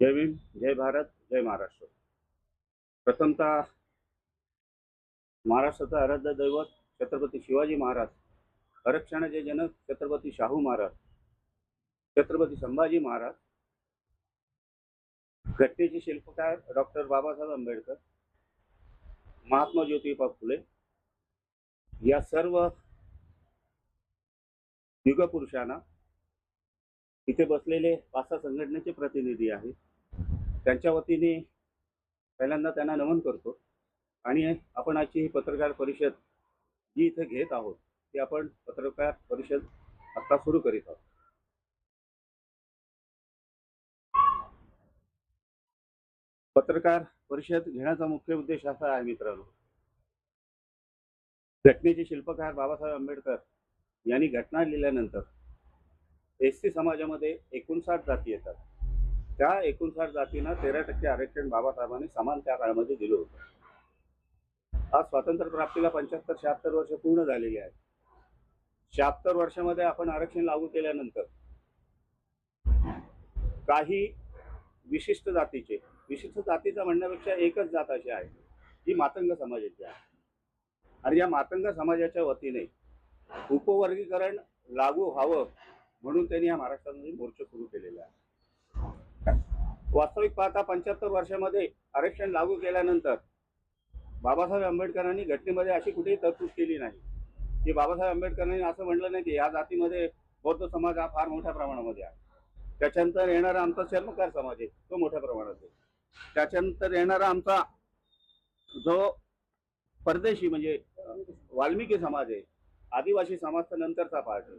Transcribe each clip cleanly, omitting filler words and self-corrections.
जय भीम, जय भारत, जय महाराष्ट्र. प्रथमतः महाराष्ट्राचं आराध्य दैवत छत्रपती शिवाजी महाराज, आरक्षणाचे जनक छत्रपती शाहू महाराज, छत्रपती संभाजी महाराज, घटनेचे शिल्पकार डॉक्टर बाबासाहेब आंबेडकर, महात्मा ज्योतिबा फुले या सर्व युगपुरुषांना इथे बसलेले 5-6 संघटनेचे प्रतिनिधी आहेत. त्यांच्या वतीने पहिल्यांदा त्यांना नमन करतो आणि आपण आजची ही पत्रकार परिषद जी इथे घेत आहोत ती आपण पत्रकार परिषद आता सुरू करीत आहोत. पत्रकार परिषद घेण्याचा मुख्य उद्देश असा आहे मित्रांनो, घटनेचे शिल्पकार बाबासाहेब आंबेडकर यांनी घटना लिहिल्यानंतर एसटी समाजामध्ये 59 जाती येतात. त्या 59 जातींना 13% आरक्षण बाबासाहेबांनी समान त्या काळामध्ये दिलं होतं. आज स्वातंत्र्य प्राप्तीला 75-76 वर्ष पूर्ण झालेली आहेत. 76 वर्षामध्ये आपण आरक्षण लागू केल्यानंतर काही विशिष्ट जातीचा म्हणण्यापेक्षा एकच जात अशी आहे जी मातंग समाजाची आहे. आणि या मातंग समाजाच्या वतीने उपवर्गीकरण लागू व्हावं म्हणून त्यांनी या महाराष्ट्रामध्ये मोर्चा सुरू केलेला आहे. वास्तविक पाहता 75 वर्षामध्ये आरक्षण लागू केल्यानंतर बाबासाहेब आंबेडकरांनी घटनेमध्ये अशी कुठेही तरतूद केली नाही की बाबासाहेब आंबेडकरांनी असं म्हटलं नाही की या जातीमध्ये बौद्ध समाज हा फार मोठ्या प्रमाणामध्ये आहे, त्याच्यानंतर येणारा आमचा चर्मकार समाज आहे तो मोठ्या प्रमाणात आहे, त्याच्यानंतर येणारा आमचा जो परदेशी म्हणजे वाल्मिकी समाज आहे, आदिवासी समाज तर नंतरचा पार्ट आहे.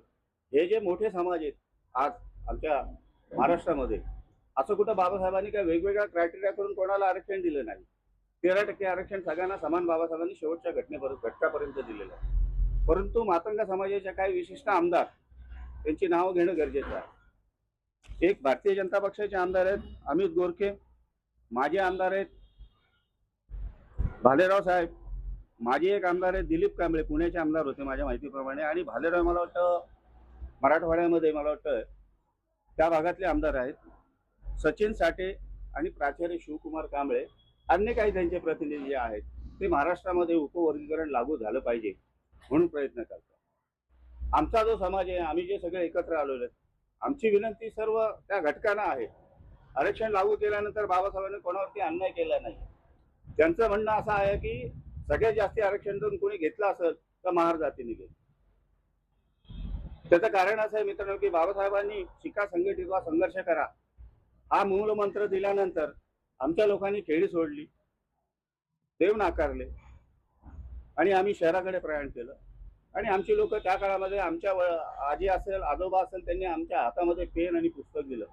हे जे मोठे समाज आहेत आज आमच्या महाराष्ट्रामध्ये, असं कुठं बाबासाहेबांनी काय वेगवेगळ्या क्रायटेरिया करून कोणाला आरक्षण दिलं नाही. 13% आरक्षण सगळ्यांना समान बाबासाहेबांनी शेवटच्या घटकापर्यंत दिलेलं आहे. परंतु मातंग समाजाच्या काही विशिष्ट आमदार त्यांची नावं घेणं गरजेचं आहे. एक भारतीय जनता पक्षाचे आमदार आहेत अमित गोरखे, माजी आमदार आहेत भालेराव साहेब, माजी एक आमदार आहेत दिलीप कांबळे, पुण्याचे आमदार होते माझ्या माहितीप्रमाणे, आणि भालेराव मला वाटतं मराठवाड्यामध्ये मला वाटतं त्या भागातले आमदार आहेत. सचिन साठे आणि प्राचार्य शिवकुमार कांबळे अन्य काही त्यांचे प्रतिनिधी जे आहेत ते महाराष्ट्रामध्ये उपवर्गीकरण लागू झालं पाहिजे म्हणून प्रयत्न करतात. आमचा जो समाज आहे, आम्ही जे सगळे एकत्र आलेलो आहेत, आमची विनंती सर्व त्या घटकांना आहे. आरक्षण लागू केल्यानंतर बाबासाहेबांनी कोणावरती अन्याय केला नाही. त्यांचं म्हणणं असं आहे की सगळ्यात जास्त आरक्षण जर कोणी घेतलं असेल तर महार जातीने घेतलं. त्याचं कारण असं आहे मित्रांनो की बाबासाहेबांनी शिका, संघटित व्हा, संघर्ष करा हा मूल मंत्र दिल्यानंतर आमच्या लोकांनी खेळी सोडली, देव नाकारले आणि आम्ही शहराकडे प्रयाण केलं. आणि आमची लोक त्या काळामध्ये आमच्या आजी असेल, आजोबा असेल, त्यांनी आमच्या हातामध्ये पेन आणि पुस्तक दिलं.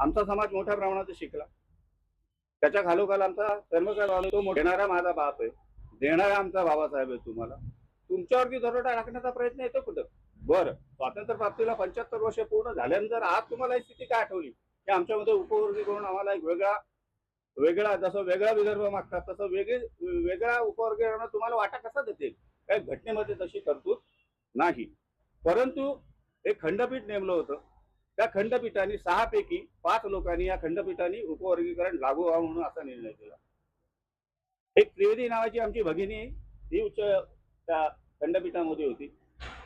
आमचा समाज मोठ्या प्रमाणात शिकला. त्याच्या खालोखाल आमचा कर्मचारी तो देणारा माझा बाप आहे, देणारा आमचा बाबासाहेब आहे. तुम्हाला तुमच्यावरती दरोडा टाकण्याचा प्रयत्न येतो कुठं? बरं, स्वातंत्र्य प्राप्तीला 75 वर्ष पूर्ण झाल्यानंतर आज तुम्हाला ही स्थिती काय आठवली की आमच्यामध्ये उपवर्गीकरण आम्हाला एक वेगळा जसं वेगळा विदर्भ मागतात तसं वेगळा उपवर्गीकरण तुम्हाला वाटा कसा देतील? काही घटनेमध्ये तशी तरतूद नाही. परंतु एक खंडपीठ नेमलं होतं. त्या खंडपीठाने 6 पैकी 5 लोकांनी या खंडपीठाने उपवर्गीकरण लागू व्हावं म्हणून असा निर्णय केला. एक त्रिवेदी नावाची आमची भगिनी ही उच्च त्या खंडपीठामध्ये होती.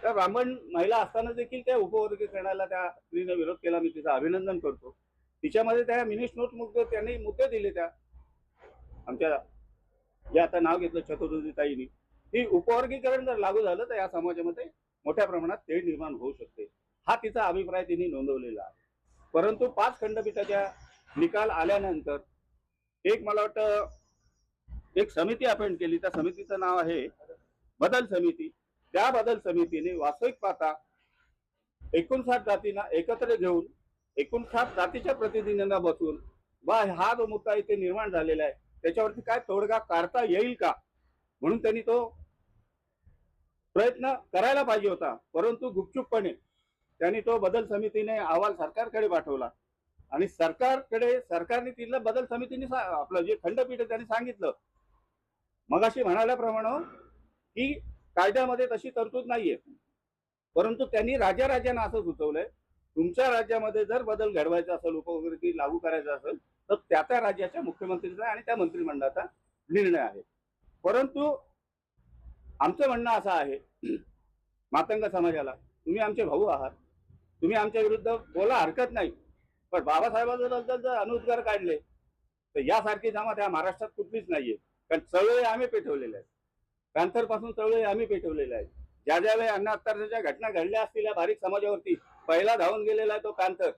त्या ब्राह्मण महिला असताना देखील त्या उपवर्गीकरणाला त्या स्त्रीने विरोध केला. मी तिचं अभिनंदन करतो. तिच्यामध्ये त्या मिनिश नोट त्यांनी मुद्दे दिले. त्या आमच्या जे आता नाव घेतलं चतुर्वेदीताईंनी, ही उपवर्गीकरण जर लागू झालं तर या समाजामध्ये मोठ्या प्रमाणात तेढ निर्माण होऊ शकते हा तिचा अभिप्राय तिने नोंदवलेला आहे. परंतु 5 खंडपीठाच्या निकाल आल्यानंतर एक मला वाटतं एक समिती अपॉइंट केली. त्या समितीचं नाव आहे बदल समिती. त्या बदल समितीने वास्तविक पाहता 59 जातींना एकत्र घेऊन 59 जातीच्या प्रतिनिधींना बसवून हा जो मुद्दा इथे निर्माण झालेला आहे त्याच्यावरती काय तोडगा काढता येईल का म्हणून त्यांनी तो प्रयत्न करायला पाहिजे होता. परंतु गुपचूपपणे त्यांनी तो बदल समितीने अहवाल सरकारकडे पाठवला आणि सरकारने तिथल्या बदल समितीने आपलं जे खंडपीठ आहे त्यांनी सांगितलं मगाशी म्हणाल्याप्रमाणे की कायद्यामध्ये तशी तरतूद नाहीये. परंतु त्यांनी राज्यांना असं सुचवलंय तुमच्या राज्यामध्ये जर बदल घडवायचा असेल, उपवर्गीकरण लागू करायचं असेल तर त्या त्या राज्याच्या मुख्यमंत्रीचा आणि त्या मंत्रिमंडळाचा निर्णय आहे. परंतु आमचं म्हणणं असं आहे मातंग समाजाला, तुम्ही आमचे भाऊ आहात, तुम्ही आमच्या विरुद्ध बोला, हरकत नाही, पण बाबासाहेबांबद्दल जर अनुद्गार काढले तर यासारखी जमात या महाराष्ट्रात कुठलीच नाहीये. कारण चळवळी आम्ही पेटवलेल्या आहेत, पॅन्थर पासून चळवळी आम्ही पेटवलेल्या आहेत. ज्या ज्यावेळी अण्णा हत्यारच्या घटना घडल्या असतील या बारीक समाजावरती, पहिला धावून गेलेला आहे तो पॅन्थर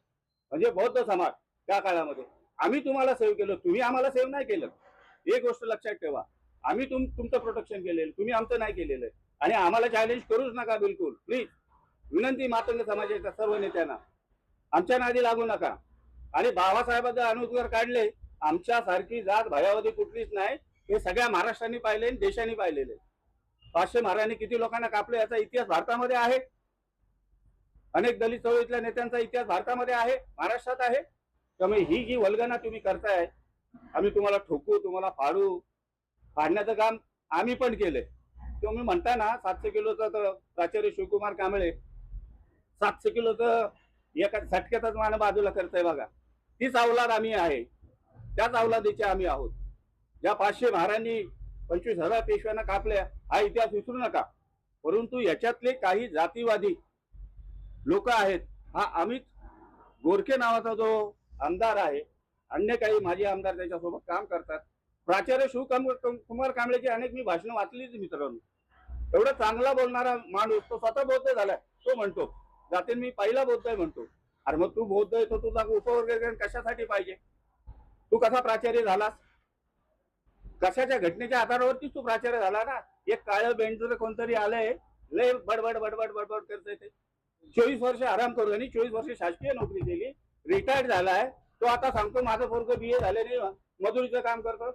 म्हणजे बौद्ध समाज. त्या काळामध्ये आम्ही तुम्हाला सेव्ह केलं, तुम्ही आम्हाला सेव्ह नाही केलं. एक गोष्ट लक्षात ठेवा, आम्ही तुमचं प्रोटेक्शन केलेलं, तुम्ही आमचं नाही केलेलं आहे. आणि आम्हाला चॅलेंज करूच नका, बिलकुल प्लीज विनंती मातंग समाजाच्या सर्व नेत्यांना, आमच्या नादी लागू नका. आणि बाबासाहेबांचे अनुद्गार काढले, आमच्यासारखी जात भयावधी कुठलीच नाही, हे सगळ्या महाराष्ट्राने पाहिले, देशाने पाहिलेले. 500 महाराजांनी किती लोकांना कापले याचा इतिहास भारतामध्ये आहे. अनेक दलित चळवळीतल्या नेत्यांचा इतिहास भारतामध्ये आहे, महाराष्ट्रात आहे. त्यामुळे ही जी वल्गना तुम्ही करताय, आम्ही तुम्हाला ठोकू, तुम्हाला फाडण्याचं काम आम्ही पण केलंय. तुम्ही म्हणता ना 700 किलोचा तर प्राचार्य शिवकुमार कांबळे 700 किलोचं एका झटक्यातच मान बाजूला करताय बघा. तीच अवलाद आम्ही आहे, त्याच अवलादीचे आम्ही आहोत. ज्या 500 महाराजांनी 25,000 पेशव्यांना कापल्या, हा इतिहास विसरू नका. परंतु याच्यातले काही जातीवादी लोक आहेत. हा अमित गोरखे नावाचा जो आमदार आहे, अन्य काही माजी आमदार त्याच्यासोबत काम करतात. प्राचार्य शिवकुमार कांबळेची अनेक मी भाषणं वाचलीच मित्रांनो. एवढा चांगला बोलणारा माणूस, तो स्वतः बौद्ध झालाय. तो म्हणतो जाते मी पहिला बौद्ध आहे म्हणतो. अरे मग तू बौद्ध आहे, तो तुला उपवर्गीकरण कशासाठी पाहिजे? तू कसा प्राचार्य झालास? कशाच्या घटनेच्या आधारावरतीच तू प्राचार्य झाला ना. एक काळं बेंड कोणतरी आलंय, लय बडबड बडबड बडबड करतोय. ते 24 वर्ष आराम करू आणि 24 वर्ष शासकीय नोकरी केली, रिटायर्ड झालाय. तो आता सांगतो माझं पोरगं BA झाल्याने मजुरीचं काम करतो.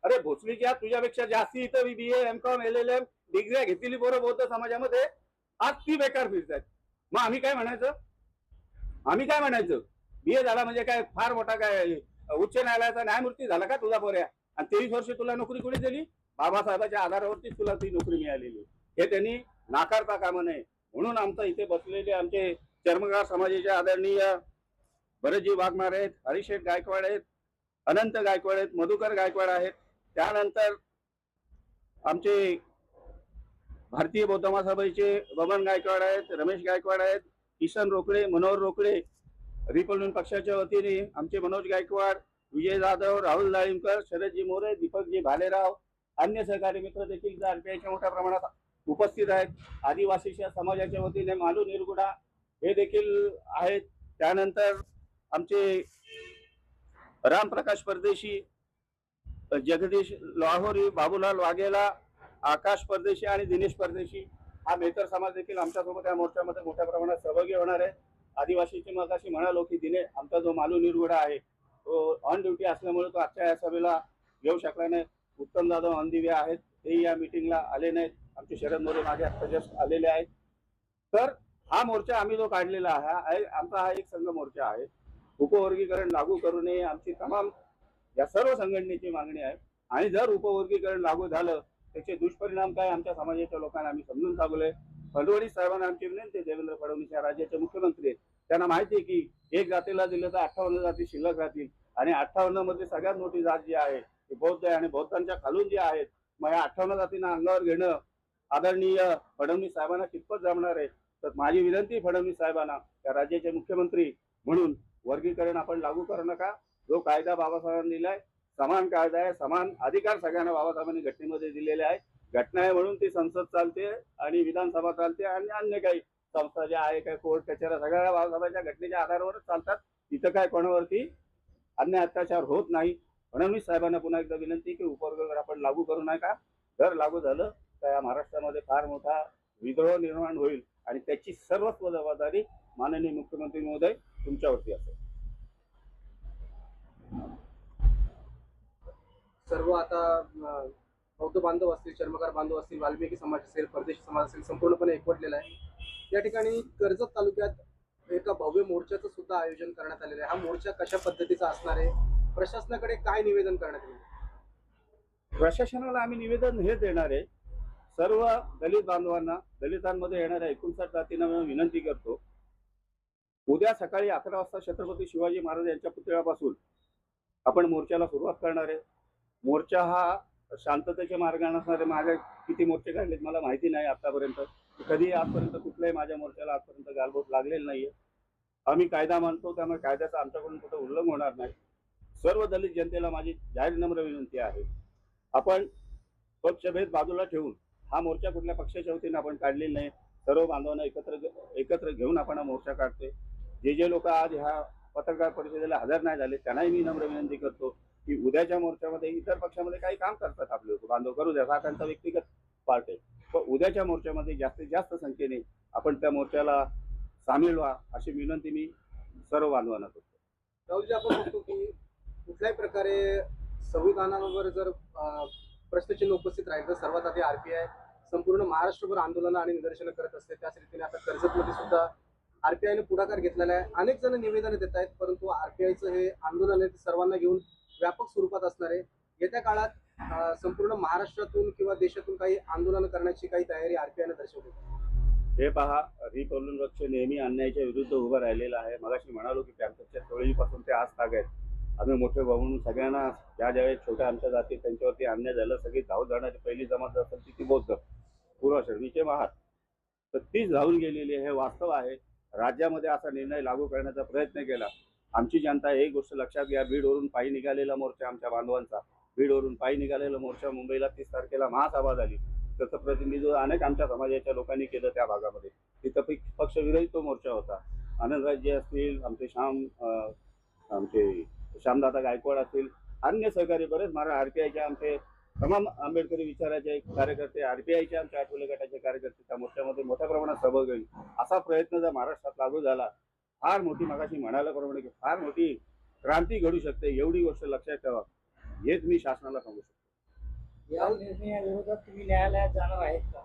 अरे भोसरीच्या तुझ्यापेक्षा जास्ती इथं BA MCOM LLM डिग्र्या घेतलेली पोरं बौद्ध समाजामध्ये आज ती बेकार फिरतात. मग आम्ही काय म्हणायचं? BA झाला म्हणजे काय फार मोठा काय उच्च न्यायालयाचा न्यायमूर्ती झाला का तुझा पोऱ्या? आणि 23 वर्ष तुला नोकरी कोणी दिली? बाबासाहेबांच्या आधारावरती तुला ती नोकरी मिळालेली. हे त्यांनी नाकारता कामा नये. म्हणून आमचं इथे बसलेले आमचे चर्मकार समाजाचे आदरणीय भरतजी वाघमार आहेत, हरिशेठ गायकवाड आहेत, अनंत गायकवाड आहेत, मधुकर गायकवाड आहेत. त्यानंतर आमचे भारतीय बौद्ध महासभेचे बबन गायकवाड आहेत, रमेश गायकवाड आहेत, किशन रोकडे, मनोहर रोकडे. रिपब्लिकन पक्षाच्या वतीने आमचे मनोज गायकवाड, विजय जाधव, राहुल दाळिमकर, शरदजी मोरे, दीपकजी भालेराव, अन्य सहकारी मित्र देखील RPIच्या मोठ्या प्रमाणात उपस्थित आहेत. आदिवासी समाजाच्या वतीने मालू निरगुडा हे देखील आहेत. त्यानंतर आमचे रामप्रकाश परदेशी, जगदीश लाहोरी, बाबूलाल वाघेला, आकाश परदेशी आणि दिनेश परदेशी हा मेहतर समाज देखील आमच्यासोबत या मोर्चामध्ये मोठ्या प्रमाणात सहभागी होणार आहे. आदिवासीची मगाशी म्हणालो की दिने आमचा जो मालू निरगुडा आहे तो ऑन ड्युटी असल्यामुळे तो आजच्या या सभेला येऊ शकला नाही. उत्तम जाधव ऑन दी वे आहेत, तेही या मिटिंगला आले नाहीत. आमचे शरद मोरे मागे आता जस्ट आलेले आहेत. तर हा मोर्चा आम्ही जो काढलेला आहे, आमचा हा एक संघ मोर्चा आहे. उपवर्गीकरण लागू करू नये आमची तमाम या सर्व संघटनेची मागणी आहे. आणि जर उपवर्गीकरण लागू झालं त्याचे दुष्परिणाम काय आमच्या समाजाच्या लोकांना आम्ही समजून सांगलोय. फडणवीस साहेबांना आमची विनंती, देवेंद्र फडणवीस या राज्याचे मुख्यमंत्री आहेत, त्यांना माहिती आहे की एक जातीला दिलं तर 58 जाती शिल्लक राहतील. आणि 58 मध्ये सगळ्यात मोठी जात जी आहे ती बौद्ध आहे. आणि बौद्धांच्या खालून जे आहेत, मग या 58 जातींना अंगावर घेणं आदरणीय फडणवीस साहेबांना कितपत जमणार आहे? तर माझी विनंती फडणवीस साहेबांना, त्या राज्याचे मुख्यमंत्री म्हणून, वर्गीकरण आपण लागू करू नका. जो कायदा बाबासाहेबांनी दिलाय समान कायदा आहे, समान अधिकार सगळ्यांना बाबासाहेबांनी घटनेमध्ये दिलेले आहे. घटना आहे म्हणून ती संसद चालते आणि विधानसभा चालते आणि अन्य काही संस्था ज्या आहे, काय कोर्ट कचेऱ्या सगळ्या बाबासाहेबांच्या घटनेच्या आधारावरच चालतात. तिथं काय कोणावरती अन्य अत्याचार होत नाही. फडणवीस साहेबांना पुन्हा एकदा विनंती की उपवर्गीकरण आपण लागू करू नका. जर लागू झालं तर या महाराष्ट्रामध्ये फार मोठा विद्रोह निर्माण होईल आणि त्याची सर्वस्व जबाबदारी माननीय मुख्यमंत्री महोदय तुमच्यावरती असेल. सर्व आता बौद्ध बांधव असतील, चर्मकार बांधव असतील, वाल्मिकी समाज असेल, परदेशी समाज असेल, संपूर्णपणे एकवटलेला आहे. या ठिकाणी कर्जत तालुक्यात एका भव्य मोर्चाचं सुद्धा आयोजन करण्यात आलेलं आहे. हा मोर्चा कशा पद्धतीचा असणार आहे? प्रशासनाकडे काय निवेदन करण्यात येईल? प्रशासनाला आम्ही निवेदन हे देणार आहे, सर्व दलित बांधवांना, दलितांमध्ये येणाऱ्या 59 जातींना विनंती करतो, उद्या सकाळी 11 वाजता छत्रपती शिवाजी महाराज यांच्या पुतळ्यापासून आपण मोर्चाला सुरुवात करणार आहे. मोर्चा हा शांततेच्या मार्गाने असणारे माझे किती मोर्चे काढलेत मला माहिती नाही आतापर्यंत. कधी आजपर्यंत कुठल्याही माझ्या मोर्चाला आजपर्यंत गालबोट लागलेलं नाहीये. आम्ही कायदा मानतो, त्यामुळे कायद्याचं आमच्याकडून कुठं उल्लंघन होणार नाही. सर्व दलित जनतेला माझी जाहीर नम्र विनंती आहे, आपण पक्षभेद बाजूला ठेवून हा मोर्चा कुठल्या पक्षाच्या वतीने आपण काढलेला नाही. सर्व बांधवांना एकत्र घेऊन आपण हा मोर्चा काढतोय. जे लोक आज ह्या पत्रकार परिषदेला हजर नाही झाले त्यांनाही मी नम्र विनंती करतो की उद्याच्या मोर्चामध्ये इतर पक्षामध्ये काही काम करतात आपले लोक, बांधव करू द्या, हा त्यांचा व्यक्तिगत पार्ट आहे. पण उद्याच्या मोर्चामध्ये जास्तीत जास्त संख्येने आपण त्या मोर्चाला सामील व्हा अशी विनंती मी सर्व बांधवांना करतो. राहुलजी, आपण बघतो की कुठल्याही प्रकारे संविधानावर जर प्रश्नचिन्ह उपस्थित राहील तर सर्वात आधी आरपीआय संपूर्ण महाराष्ट्रभर आंदोलनं आणि निदर्शनं करत असते. त्याच रीतीने आता कर्जतमध्ये सुद्धा आरपीआयने पुढाकार घेतलेला आहे. अनेक जण निवेदन देत आहेत, परंतु आरपीआयचं हे आंदोलन आहे ते सर्वांना घेऊन व्यापक स्वरूपात असणार आहे. येत्या काळात संपूर्ण महाराष्ट्रातून किंवा देशातून काही आंदोलन करण्याची काही तयारी आरपीआयने दर्शवली. हे पहा, रिपब्लिकन पक्ष नेहमी अन्यायाच्या विरुद्ध उभं राहिलेला आहे. मगाशी म्हणालो की पॅन्थरच्या टोळीपासून ते आज ताग आहेत. आम्ही मोठे भाऊन सगळ्यांना ज्यावेळेस छोट्या आमच्या जाती त्यांच्यावरती अन्याय झालं, सगळी धावून जाणारी पहिली जमात असेल ती बौद्ध पूर्व शर्वीचे महार, तर तीच धावून गेलेली आहे. हे वास्तव आहे. राज्यामध्ये असा निर्णय लागू करण्याचा प्रयत्न केला. आमची जनता एक गोष्ट लक्षात घ्या, बीडवरून पायी निघालेला मोर्चा आमच्या बांधवांचा, बीडवरून पायी निघालेला मोर्चा मुंबईला 30 तारखेला महासभा झाली. त्याचं प्रतिनिधित्व अनेक आमच्या समाजाच्या लोकांनी केलं त्या भागामध्ये. तिथं पक्षविरोधी तो मोर्चा होता. आनंदराजे असतील, आमचे श्यामदादा गायकवाड असतील, अन्य सहकारी बरेच आरपीआयचे आमचे तमाम आंबेडकरी विचाराचे कार्यकर्ते, आरपीआयचे आमच्या आठवले गटाचे कार्यकर्ते त्या मोर्चामध्ये मोठ्या प्रमाणात सहभागी होईल. असा प्रयत्न जर महाराष्ट्रात लागू झाला, फार मोठी, मगाशी म्हणायला प्रमाणे की फार मोठी क्रांती घडू शकते. एवढी गोष्ट लक्षात ठेवा, हेच मी शासनाला सांगू शकतो. या निर्णयाविरोधात तुम्ही न्यायालयात जाणार आहेत का?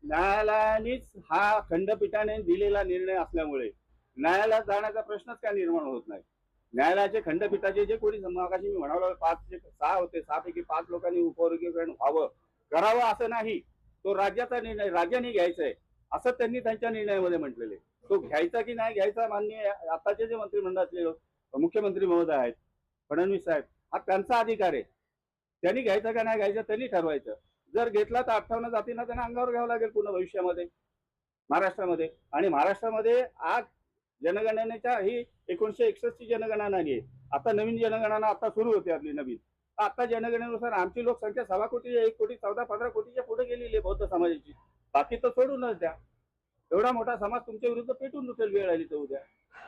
न्यायालयानेच हा खंडपीठाने दिलेला निर्णय असल्यामुळे न्यायालयात जाण्याचा प्रश्नच काय निर्माण होत नाही. न्यायालयाचे खंडपीठाचे जे कोणी मगाशी मी म्हणालो 6 होते, 6 पैकी 5 लोकांनी उपवर्गीकरण करावं असं नाही. तो राज्याचा निर्णय, राज्याने घ्यायचा आहे असं त्यांनी त्यांच्या निर्णयामध्ये म्हटलेले. तो घ्यायचा की नाही घ्यायचा, माननीय आताचे जे मंत्रिमंडळातले मुख्यमंत्री महोदय आहेत, फडणवीस साहेब, हा त्यांचा अधिकार आहे. त्यांनी घ्यायचं का नाही घ्यायचं त्यांनी ठरवायचं. जर घेतला तर 58 जातींना त्यांना अंगावर घ्यावं लागेल पुन्हा भविष्यामध्ये महाराष्ट्रामध्ये. आणि महाराष्ट्रामध्ये आज जनगणनेच्या ही 1961 ची जनगणना आहे. आता नवीन जनगणना आता सुरू होते आपली नवीन. आता जनगणनेनुसार आमची लोकसंख्या 1.25 कोटी, 1 कोटी 14-15 कोटीच्या पुढे गेलेली आहे बौद्ध समाजाची. बाकी तर सोडूनच द्या. एवढा मोठा समाज तुमच्या विरुद्ध पेटून उठेल वेळ आली तर उद्या.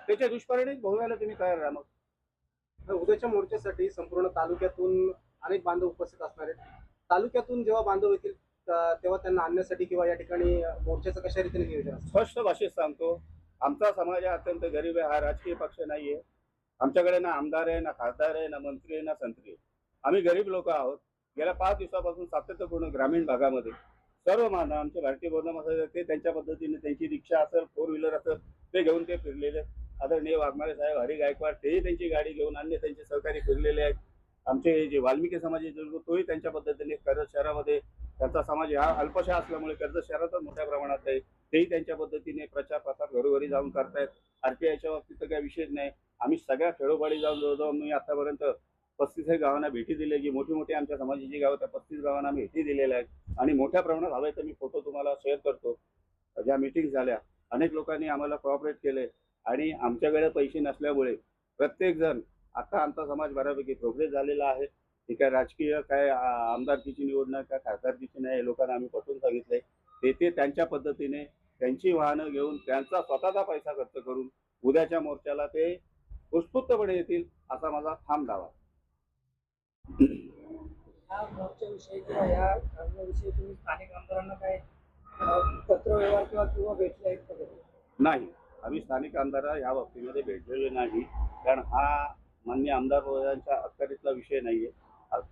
त्याचे दुष्परिणाम भोगायला तुम्ही तयार राहा. मग उद्याच्या मोर्चासाठी संपूर्ण तालुक्यातून अनेक बांधव उपस्थित असणार आहेत. तालुक्यातून जेव्हा बांधव येतील तेव्हा त्यांना आणण्यासाठी किंवा या ठिकाणी मोर्चाचं कशा रीतीने नियोजन असतं? स्पष्ट भाषेत सांगतो, आमचा समाज हा अत्यंत गरीब आहे. हा राजकीय पक्ष नाहीये. आमच्याकडे ना आमदार आहे, ना खासदार आहे, ना मंत्री आहे, ना संत्री आहे. आम्ही गरीब लोक आहोत. गेल्या 5 दिवसापासून सातत्यपूर्ण ग्रामीण भागामध्ये सर्व मानव आमचे भारतीय बौद्ध समाज ते त्यांच्या पद्धतीने त्यांची रिक्षा असेल, 4 व्हीलर असेल, ते घेऊन ते फिरलेले. आदरणीय वाघमारे साहेब, हरी गायकवाड, तेही त्यांची गाडी घेऊन अन्य त्यांचे सहकारी फिरलेले आहेत. आमचे जे वाल्मिकी समाजाचे लोक तोही त्यांच्या पद्धतीने कर्जत शहरामध्ये, त्यांचा समाज हा अल्पशा असल्यामुळे कर्जत शहरातच मोठ्या प्रमाणात आहे, तेही त्यांच्या पद्धतीने प्रचार प्रसार घरोघरी जाऊन करतायत. आरपीआयच्या बाबतीत तर काही विषयच नाही. आम्ही सगळ्या खेडोपाडी जाऊन जवळजवळ मी आतापर्यंत 35 गावांना भेटी दिल्या. जी मोठी मोठी आमच्या समाजाची गावं त्या 35 गावांना आम्ही भेटी दिलेल्या आहेत. आणि मोठ्या प्रमाणात हवे तर मी फोटो तुम्हाला शेअर करतो. ज्या मीटिंग झाल्या अनेक लोकांनी आम्हाला कोऑपरेट केले. आणि आमच्याकडे पैसे नसल्यामुळे प्रत्येक जण, आता आमचा समाज बऱ्यापैकी प्रोग्रेस झालेला आहे. ही काय राजकीय काय आमदारकीची निवडणूक काय खासदारकीची नाही, लोकांना आम्ही पटवून सांगितलंय. ते त्यांच्या पद्धतीने त्यांची वाहनं घेऊन त्यांचा स्वतःचा पैसा खर्च करून उद्याच्या मोर्चाला ते उत्स्फूर्तपणे येतील असा माझा ठाम दावा. या मोर्चाविषयी किंवा या कारणाविषयी तुम्ही स्थानिक आमदारांना काय पत्रव्यवहार किंवा भेटले आहेत का? नाही, आम्ही स्थानिक आमदार ह्या बाबतीमध्ये भेटलेले नाही. कारण हा माननीय आमदार महोदयांच्या अखत्यारीतला विषय नाहीये.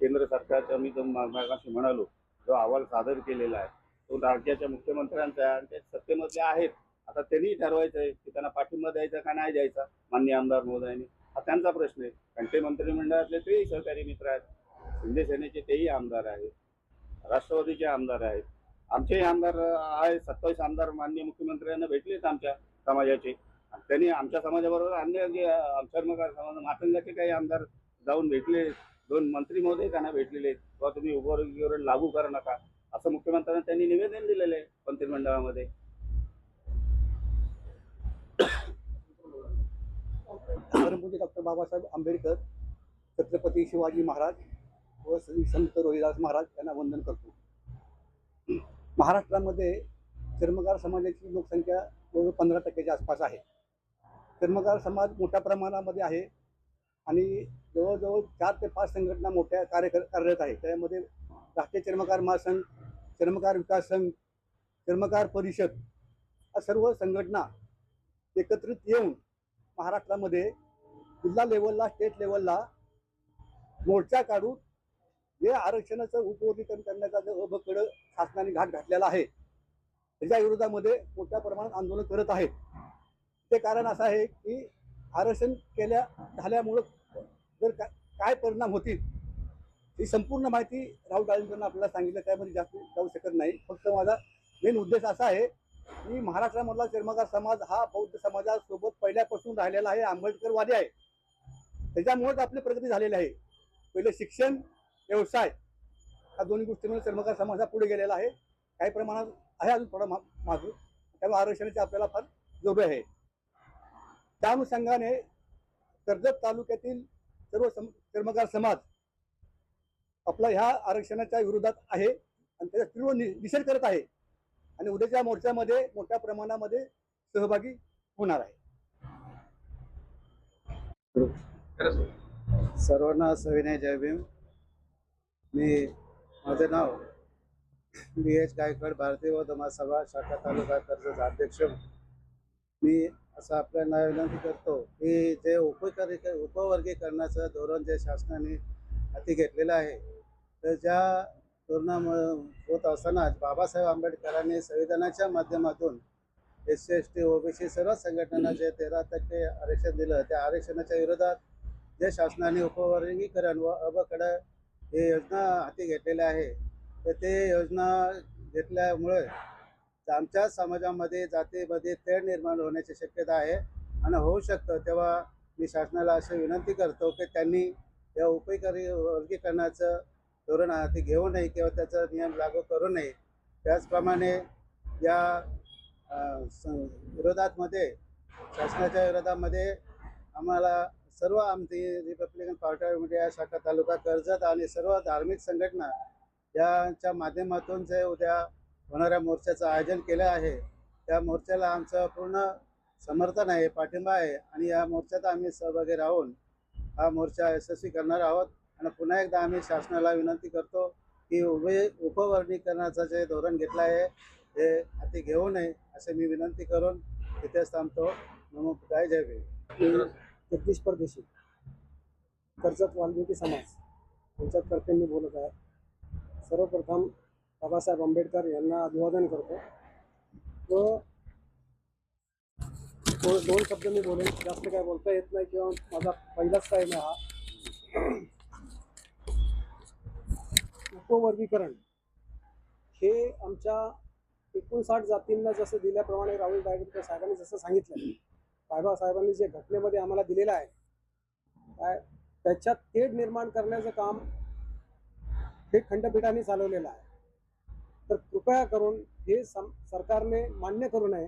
केंद्र सरकारचा मी मागाशी म्हणालो जो अहवाल सादर केलेला आहे तो राज्याच्या मुख्यमंत्र्यांचा आहे आणि ते सत्तेमधले आहेत. आता त्यांनी ठरवायचं आहे की त्यांना पाठिंबा द्यायचा का नाही द्यायचा. माननीय आमदार महोदयांनी हा त्यांचा प्रश्न आहे. कारण ते मंत्रिमंडळातले तेही सहकारी मित्र आहेत. शिंदे सेनेचे तेही आमदार आहेत, राष्ट्रवादीचे आमदार आहेत, आमचेही आमदार आहे. 27 आमदार माननीय मुख्यमंत्र्यांना भेटलेत आमच्या समाजाचे. त्यांनी आमच्या समाजाबरोबर अन्य जे चर्मकार समाज मातंगाचे काही आमदार जाऊन भेटले, 2 मंत्री महोदय त्यांना भेटलेले आहेत. किंवा तुम्ही उपवर्गीकरण लागू करू नका असं मुख्यमंत्र्यांना त्यांनी निवेदन दिलेलं आहे मंत्रिमंडळामध्ये. परमपूज्य डॉक्टर बाबासाहेब आंबेडकर, छत्रपती शिवाजी महाराज व श्री संत रोहिदास महाराज यांना वंदन करतो. महाराष्ट्रामध्ये चर्मकार समाजाची लोकसंख्या जवळजवळ 15% आसपास आहे. चर्मकार समाज मोठ्या प्रमाणामध्ये आहे आणि जवळजवळ 4 ते 5 संघटना मोठ्या कार्यरत आहे. त्यामध्ये राष्ट्रीय चर्मकार महासंघ, चर्मकार विकास संघ, चर्मकार परिषद या सर्व संघटना एकत्रित येऊन महाराष्ट्रामध्ये जिल्हा लेवलला, स्टेट लेवलला मोर्चा काढून जे आरक्षणाचं उपवर्गीकरण करण्याचा जो अबकडं शासनाने घाट घातलेला आहे त्याच्या विरोधामध्ये मोठ्या प्रमाणात आंदोलन करत आहेत. ते कारण असं आहे की आरक्षण झाल्यामुळं जर काय परिणाम होतील ही संपूर्ण माहिती राहुल गांधींकडून आपल्याला सांगितलं, त्यामध्ये जास्त जाऊ शकत नाही. फक्त माझा मेन उद्देश असा आहे की महाराष्ट्रामधला चर्मकार समाज हा बौद्ध समाजासोबत पहिल्यापासून राहिलेला आहे, आंबेडकरवादी आहे. त्याच्यामुळेच आपली प्रगती झालेली आहे. पहिले शिक्षण, व्यवसाय या दोन्ही गोष्टींमध्ये चर्मकार समाज हा पुढे गेलेला आहे. काही प्रमाणात आहे अजून थोडा मागं, त्यामुळे आरक्षणाची आपल्याला फार जरूरी आहे. त्या अनुषंगाने कर्जत तालुक्यातील सर्व चर्मकार समाज आपला ह्या आरक्षणाच्या विरोधात आहे आणि त्याचा तीव्र निषेध करत आहे आणि उद्याच्या मोर्चामध्ये मोठ्या प्रमाणामध्ये सहभागी होणार आहे. सर्वांना सविनय जय भीम. माझं नाव BH गायकवाड, भारतीय बौद्ध महासभा शाखा तालुका कर्जत अध्यक्ष. मी असं आपल्याला विनंती करतो की जे उपवर्गीकरणाचं धोरण जे शासनाने हाती घेतलेलं आहे, तर ज्या धोरणामुळे होत असताना बाबासाहेब आंबेडकरांनी संविधानाच्या माध्यमातून SC ST OBC सर्व संघटनांना जे 13% आरक्षण दिलं, त्या आरक्षणाच्या विरोधात जे शासनाने उपवर्गीकरण व अबकड हे योजना हाती घेतलेल्या आहे, तर ते योजना घेतल्यामुळे आमच्या समाजामध्ये जातीमध्ये तेढ निर्माण होण्याची शक्यता आहे आणि होऊ शकतं. तेव्हा मी शासनाला अशी विनंती करतो की त्यांनी या वर्गीकरणाचं धोरण हाती घेऊ नये किंवा त्याचा नियम लागू करू नये. त्याचप्रमाणे या शासनाच्या विरोधामध्ये आम्हाला सर्व आमची रिपब्लिकन पार्टी ऑफ इंडिया शाखा तालुका कर्जत आणि सर्व धार्मिक संघटना यांच्या माध्यमातून जे उद्या होणाऱ्या मोर्चाचं आयोजन केलं आहे, त्या मोर्चाला आमचं पूर्ण समर्थन आहे, पाठिंबा आहे आणि या मोर्चात आम्ही सहभागी राहून हा मोर्चा यशस्वी करणार आहोत. आणि पुन्हा एकदा आम्ही शासनाला विनंती करतो की उपवर्गीकरणाचं जे धोरण घेतलं आहे ते हाती घेऊ नये असे मी विनंती करून इथेच थांबतो. नमो बुद्धाय, जय भीम. जगदीश परदेशी, कर्जत वाल्मिकी समाज यांच्यातर्फे मी बोलत आहे. सर्वप्रथम बाबासाहेब आंबेडकर यांना अभिवादन करतो व दोन शब्द मी बोलेन, जास्त काय बोलता येत नाही किंवा माझा पहिलाच टाईम आहे हा. उपवर्गीकरण हे आमच्या 59 जातींना जसं दिल्याप्रमाणे राहुल गायकवाड साहेबांनी जसं सांगितलं, बाबासाहेबांनी जे घटनेमध्ये आम्हाला दिलेलं आहे त्याच्यात तेढ निर्माण करण्याचं काम हे खंडपीठाने चालवलेलं आहे. तर कृपया करून हे सरकारने मान्य करू नये,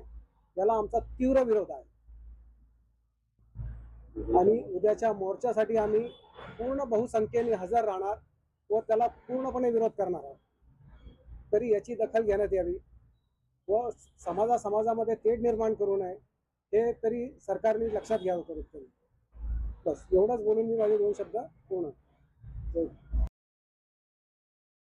याला आमचा तीव्र विरोध आहे आणि उद्याच्या मोर्चासाठी आम्ही पूर्ण बहुसंख्येने हजर राहणार व त्याला पूर्णपणे विरोध करणार आहोत. तरी याची दखल घेण्यात यावी व समाजामध्ये तेढ निर्माण करू नये हे तरी सरकारने लक्षात घ्यावं. कमीत कमी बस एवढंच बोलून मी माझे 2 शब्द पूर्ण.